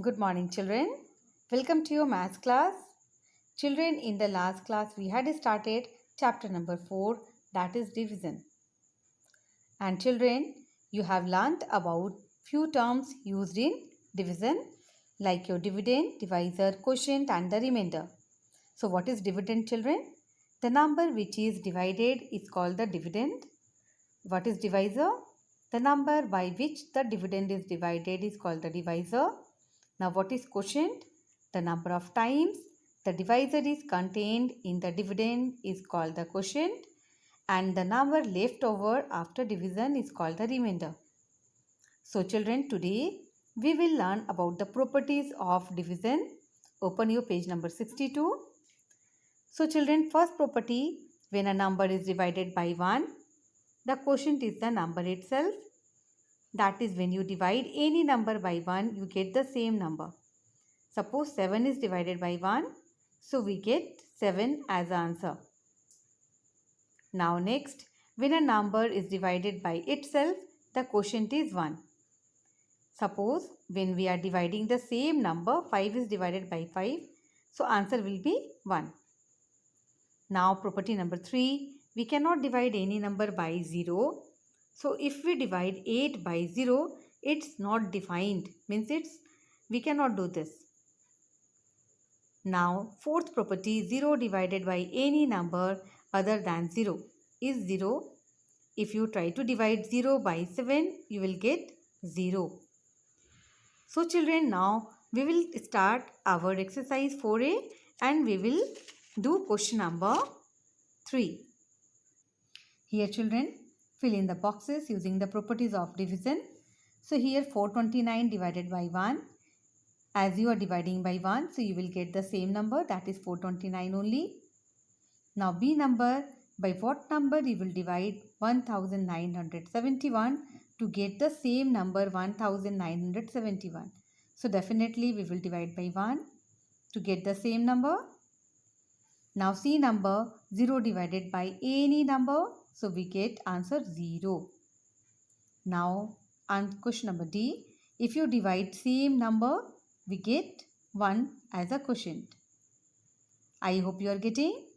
Good morning, children. Welcome to your maths class. Children, in the last class, we had started chapter number 4, that is division. And children, you have learnt about few terms used in division, like your dividend, divisor, quotient, and the remainder. So, what is dividend, children? The number which is divided is called the dividend. What is divisor? The number by which the dividend is divided is called the divisor. Now, what is quotient? The number of times the divisor is contained in the dividend is called the quotient, and the number left over after division is called the remainder. So, children, today we will learn about the properties of division. Open your page number 62. So, children, first property, when a number is divided by 1, the quotient is the number itself. That is, when you divide any number by 1, you get the same number. Suppose 7 is divided by 1, so we get 7 as answer. Now next, when a number is divided by itself, the quotient is 1. Suppose when we are dividing the same number, 5 is divided by 5, so answer will be 1. Now property number 3, we cannot divide any number by 0. So if we divide 8 by 0, it's not defined, means we cannot do this. Now, fourth property, 0 divided by any number other than 0 is 0. If you try to divide 0 by 7, you will get 0. So, children, now we will start our exercise 4a and we will do question number 3. Here, children, fill in the boxes using the properties of division. So, here 429 divided by 1. As you are dividing by 1, so you will get the same number, that is 429 only. Now B number, by what number you will divide 1971 to get the same number 1971. So definitely we will divide by 1 to get the same number. Now C number, 0 divided by any number, so we get answer 0. Now on question number D, if you divide same number, we get 1 as a quotient. I hope you are getting.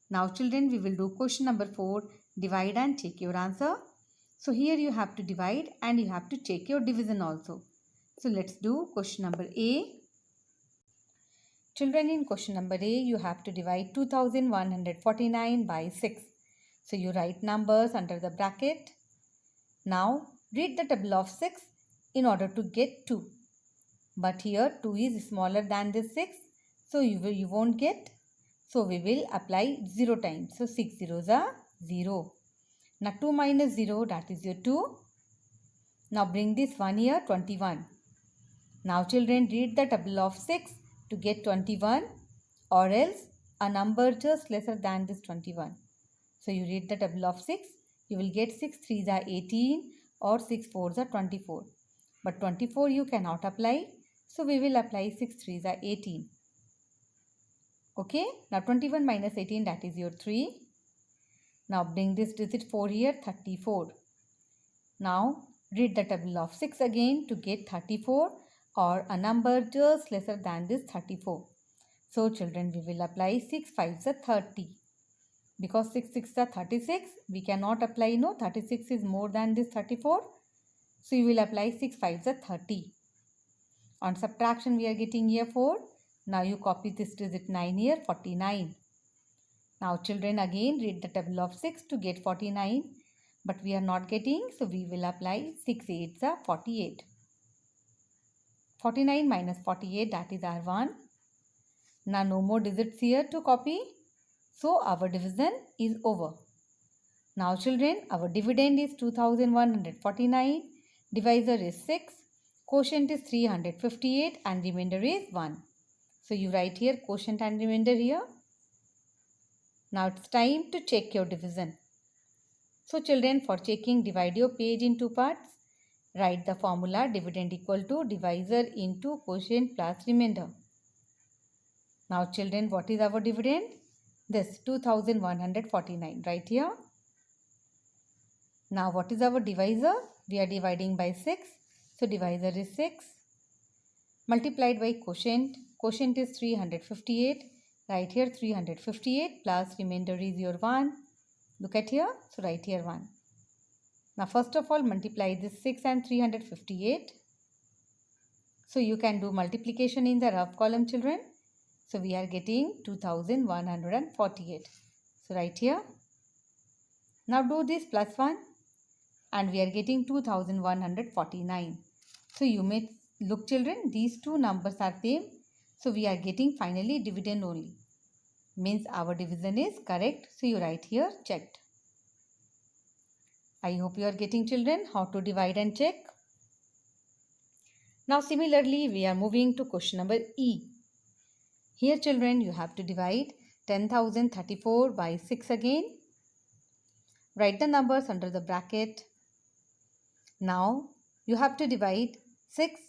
Now children, we will do question number 4, divide and check your answer. So here you have to divide and you have to check your division also. So let's do question number A. Children, in question number A, you have to divide 2149 by 6. So you write numbers under the bracket. Now read the table of 6 in order to get 2. But here 2 is smaller than this 6. So you won't get. So we will apply 0 times. So 6 zeros are 0. Now 2 minus 0, that is your 2. Now bring this 1 here, 21. Now children, read the table of 6 to get 21, or else a number just lesser than this 21. So you read the table of 6. You will get 6 3s are 18 or 6 4s are 24. But 24 you cannot apply. So we will apply 6 3s are 18. Okay. Now 21 minus 18, that is your 3. Now bring this digit 4 here, 34. Now read the table of 6 again to get 34 or a number just lesser than this 34. So children, we will apply 6 5s are 30. Because 6 6 are 36, we cannot apply 36 is more than this 34. So you will apply 6 5s are 30. On subtraction, we are getting here 4. Now you copy this digit 9 here, 49. Now children, again read the table of 6 to get 49. But we are not getting, so we will apply 6 8s are 48. 49 minus 48, that is our 1. Now no more digits here to copy. So our division is over. Now children, our dividend is 2149. Divisor is 6. Quotient is 358 and remainder is 1. So you write here quotient and remainder here. Now it's time to check your division. So children, for checking, divide your page in 2 parts. Write the formula dividend equal to divisor into quotient plus remainder. Now children, what is our dividend? This 2149 right here. Now what is our divisor? We are dividing by 6. So divisor is 6. multiplied by quotient. Quotient is 358. Write here 358 plus remainder is your 1. Look at here. So write here 1. Now first of all multiply this 6 and 358. So you can do multiplication in the rough column, children. So we are getting 2148. So write here. Now do this plus 1 and we are getting 2149. So you may look, children, these two numbers are same. So we are getting finally dividend only. Means our division is correct. So you write here checked. I hope you are getting, children, how to divide and check. Now similarly we are moving to question number E. Here, children, you have to divide 10,034 by 6 again. Write the numbers under the bracket. Now you have to divide 6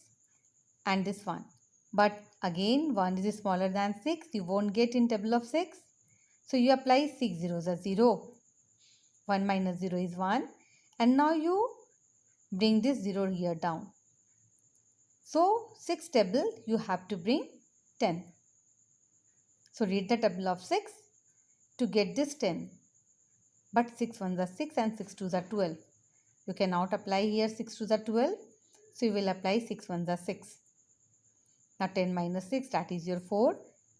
and this one. But again 1 is smaller than 6. You won't get in table of 6. So you apply 6 zeros are 0. 1 minus 0 is 1. And now you bring this 0 here down. So 6 table you have to bring 10. So read the table of 6 to get this 10. But 6 ones are 6 and 6 twos are 12. You cannot apply here 6 twos are 12. So you will apply 6 ones are 6. Now 10 minus 6, that is your 4.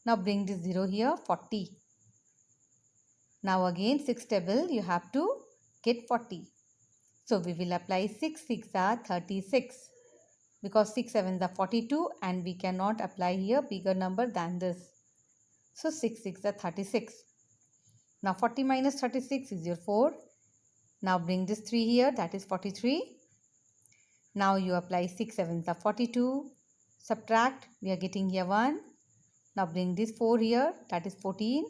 Now bring this 0 here, 40. Now again 6 table you have to get 40. So we will apply 6 6 are 36. Because 6 sevens are 42 and we cannot apply here bigger number than this. So 6 6 are 36. Now 40 minus 36 is your 4. Now bring this 3 here, that is 43. Now you apply 6 sevens are 42. Subtract, we are getting here 1. Now bring this 4 here, that is 14.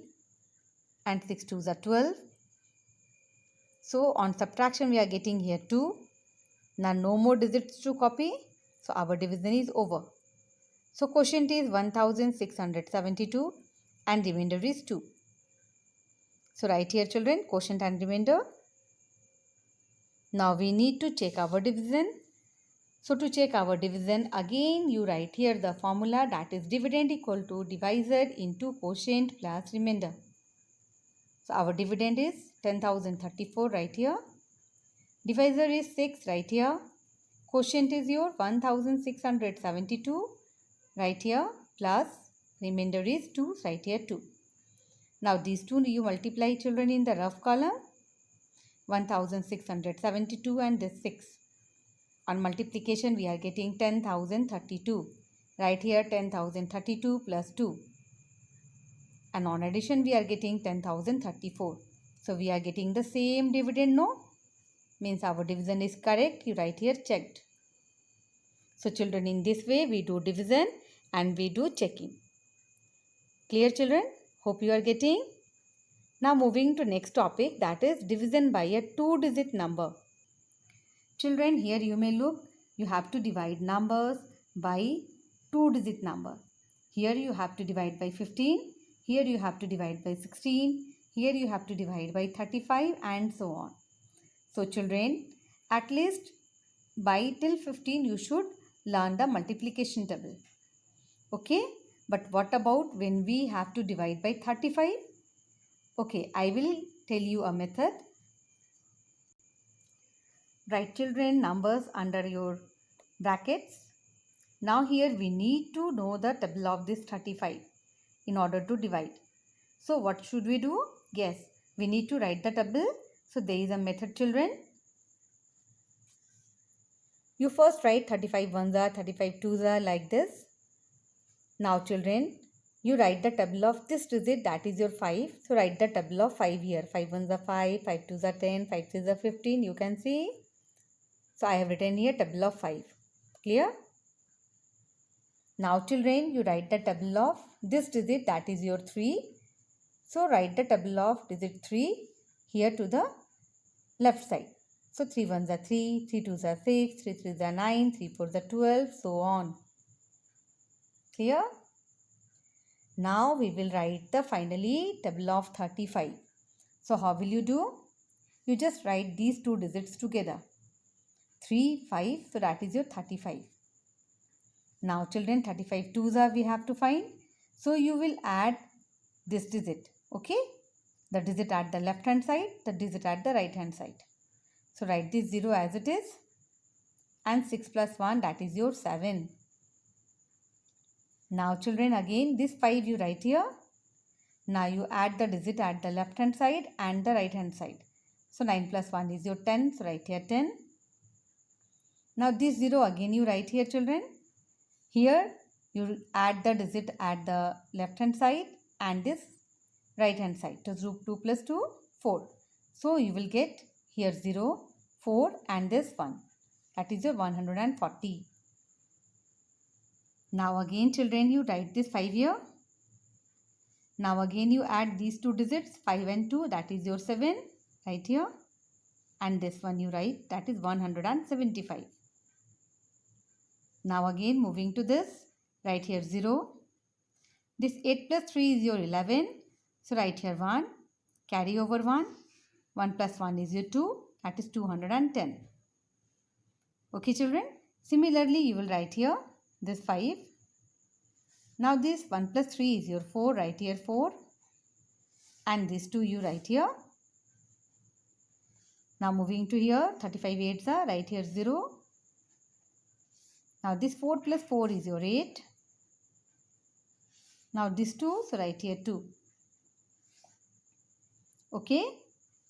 And 6 twos are 12. So on subtraction we are getting here 2. Now no more digits to copy. So our division is over. So quotient is 1672 and remainder is 2. So write here, children, quotient and remainder. Now we need to check our division. So to check our division, again you write here the formula, that is dividend equal to divisor into quotient plus remainder. So our dividend is 10,034 right here. Divisor is 6 right here. Quotient is your 1672 right here plus remainder is 2 right here 2. Now these two you multiply, children, in the rough column. 1672 and this 6. On multiplication we are getting 10,032. Right here 10,032 plus 2. And on addition we are getting 10,034. So we are getting the same dividend, no? Means our division is correct. You write here checked. So children, in this way we do division and we do checking. Clear, children? Hope you are getting. Now moving to next topic, that is division by a 2-digit number. Children, here you may look, you have to divide numbers by 2-digit number. Here you have to divide by 15. Here you have to divide by 16. Here you have to divide by 35 and so on. So children, at least by till 15 you should learn the multiplication table. Okay, but what about when we have to divide by 35? Okay, I will tell you a method. Write, children, numbers under your brackets. Now here we need to know the table of this 35 in order to divide. So what should we do? Yes, we need to write the table. So there is a method, children. You first write 35 ones are, 35 twos are, like this. Now children, you write the table of this digit, that is your 5. So write the table of 5 here. 5 ones are 5, 5 twos are 10, 5 threes are 15. You can see. So I have written here table of 5. Clear? Now children, you write the table of this digit, that is your 3. So write the table of digit 3 here to the left side. So 3 ones are 3, 3 twos are 6, 3 threes are 9, 3 fours are 12, so on. Clear? Now we will write the finally table of 35. So how will you do? You just write these two digits together. 3, 5, so that is your 35. Now children, 35 twos are we have to find. So you will add this digit. Okay. The digit at the left hand side, the digit at the right hand side. So write this 0 as it is. And 6 plus 1, that is your 7. Now children, again this 5 you write here. Now you add the digit at the left hand side and the right hand side. So 9 plus 1 is your 10. So write here 10. Now this 0 again you write here children. Here you add the digit at the left hand side and this right hand side. So 2 plus 2, 4. So you will get here 0, 4 and this 1. That is your 140. Now again children, you write this 5 here. Now again you add these two digits 5 and 2, that is your 7 right here. And this one you write, that is 175. Now again moving to this, write here 0. This 8 plus 3 is your 11. So write here 1, carry over 1. 1 plus 1 is your 2, that is 210. Okay children, similarly you will write here this 5. Now this 1 plus 3 is your 4, write here 4. And this 2 you write here. Now moving to here, 35 8s are, write here 0. Now this 4 plus 4 is your 8. Now this 2, so write here 2. Okay.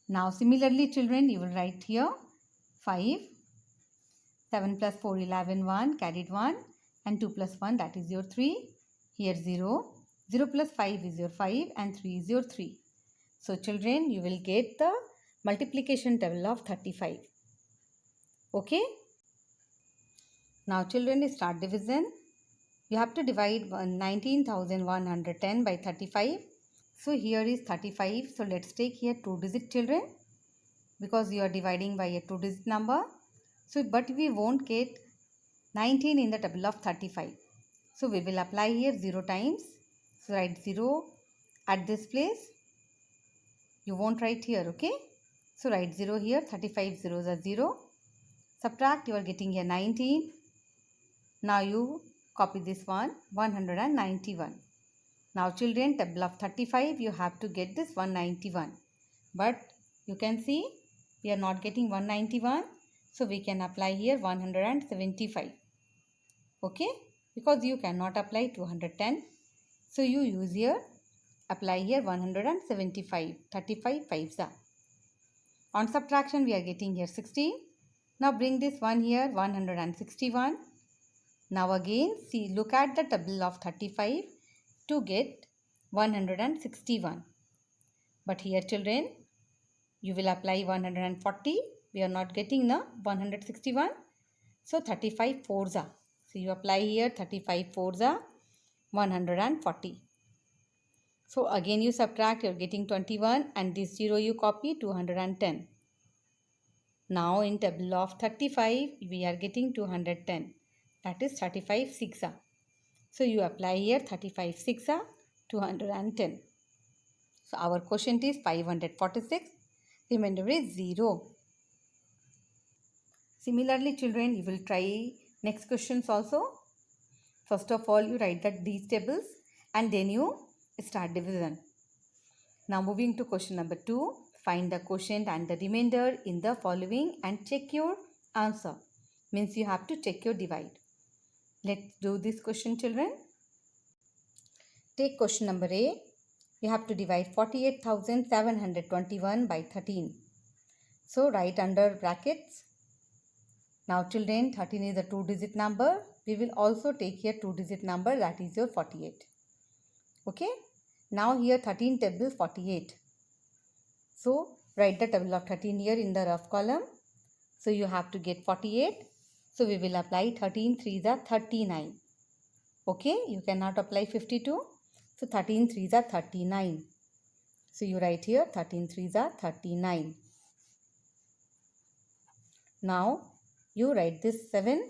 Now similarly children, you will write here 5. 7 plus 4, 11, 1, carried 1. And 2 plus 1, that is your 3. Here 0. 0 plus 5 is your 5 and 3 is your 3. So children, you will get the multiplication table of 35. Okay. Now children, start division. You have to divide 19,110 by 35. So here is 35. So let's take here 2-digit children, because you are dividing by a 2-digit number. So but we won't get 19 in the table of 35. So we will apply here 0 times. So write 0 at this place. You won't write here, okay? So write 0 here. 35 zeros are 0. Subtract, you are getting here 19. Now you copy this one, 191. Now children, table of 35, you have to get this 191. But you can see we are not getting 191. So we can apply here 175. Okay? Because you cannot apply 210. So you use here, apply here 175. 35 5s are. On subtraction, we are getting here 16. Now bring this one here, 161. Now again, see, look at the table of 35 to get 161. But here children, you will apply 140. We are not getting the 161. So 35 4s are. So you apply here 35 4s are 140. So again you subtract, you are getting 21 and this 0 you copy 210. Now in table of 35, we are getting 210. That is 35 6s. So you apply here 35 6s, 210. So our quotient is 546. Remainder is 0. Similarly children, you will try next questions also. First of all, you write these tables and then you start division. Now moving to question number 2. Find the quotient and the remainder in the following and check your answer. Means you have to check your divide. Let's do this question children. Take question number A. You have to divide 48,721 by 13. So write under brackets. Now children, 13 is a 2-digit number. We will also take here 2-digit number, that is your 48. Okay. Now here 13 table 48. So write the table of 13 here in the rough column. So you have to get 48. So we will apply 13 3s are 39. Okay. You cannot apply 52. So 13 3s are 39. So you write here 13 3s are 39. Now you write this 7,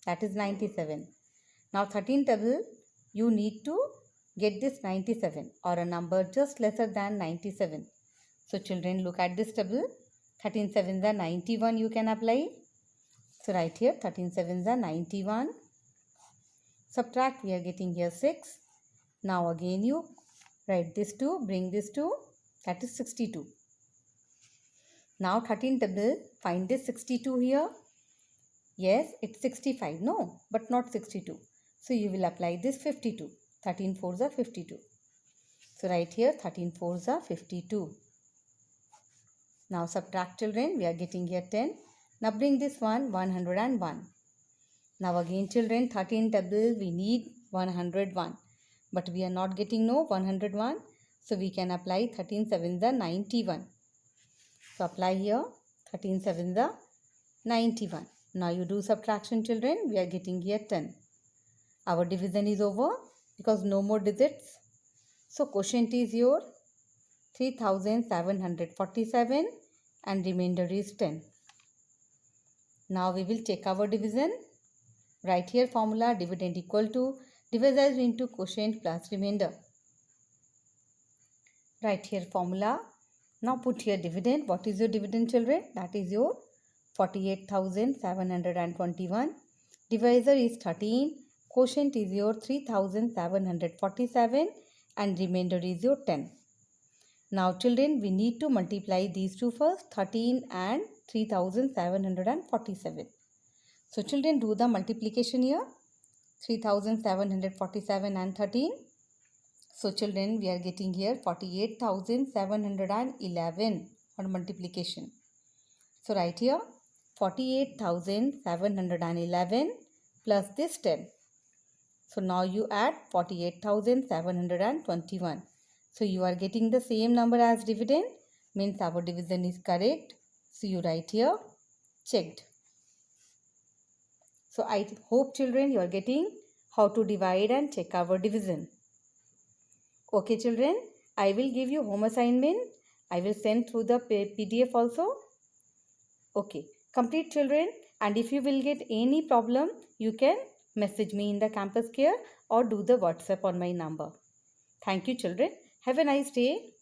that is 97. Now 13 table, you need to get this 97 or a number just lesser than 97. So children, look at this table. 13 7s are 91 you can apply. So write here 13 7s are 91. Subtract, we are getting here 6. Now again you write this 2, bring this 2, that is 62. Now 13 double, find this 62 here. Yes, it's 65. No, but not 62. So you will apply this 52. 13 fours are 52. So right here 13 fours are 52. Now subtract, children. We are getting here 10. Now bring this one 101. Now again, children, 13 double, we need 101. But we are not getting no 101. So we can apply 13 sevens are 91. So apply here 13 sevens are 91. Now you do subtraction, children. We are getting here 10. Our division is over because no more digits. So quotient is your 3747 and remainder is 10. Now we will check our division. Write here formula dividend equal to divisor into quotient plus remainder. Write here formula. Now put here dividend. What is your dividend, children? That is your 48,721. Divisor is 13. Quotient is your 3747 and remainder is your 10. Now children, we need to multiply these two first, 13 and 3747. So children, do the multiplication here. 3747 and 13. So children, we are getting here 48,711 on multiplication. So write here 48,711 plus this 10. So now you add 48,721. So you are getting the same number as dividend, means our division is correct. So you write here checked. So I hope, children, you are getting how to divide and check our division. Okay, children, I will give you home assignment. I will send through the PDF also. Okay, complete, children. And if you will get any problem, you can message me in the campus care or do the WhatsApp on my number. Thank you, children. Have a nice day.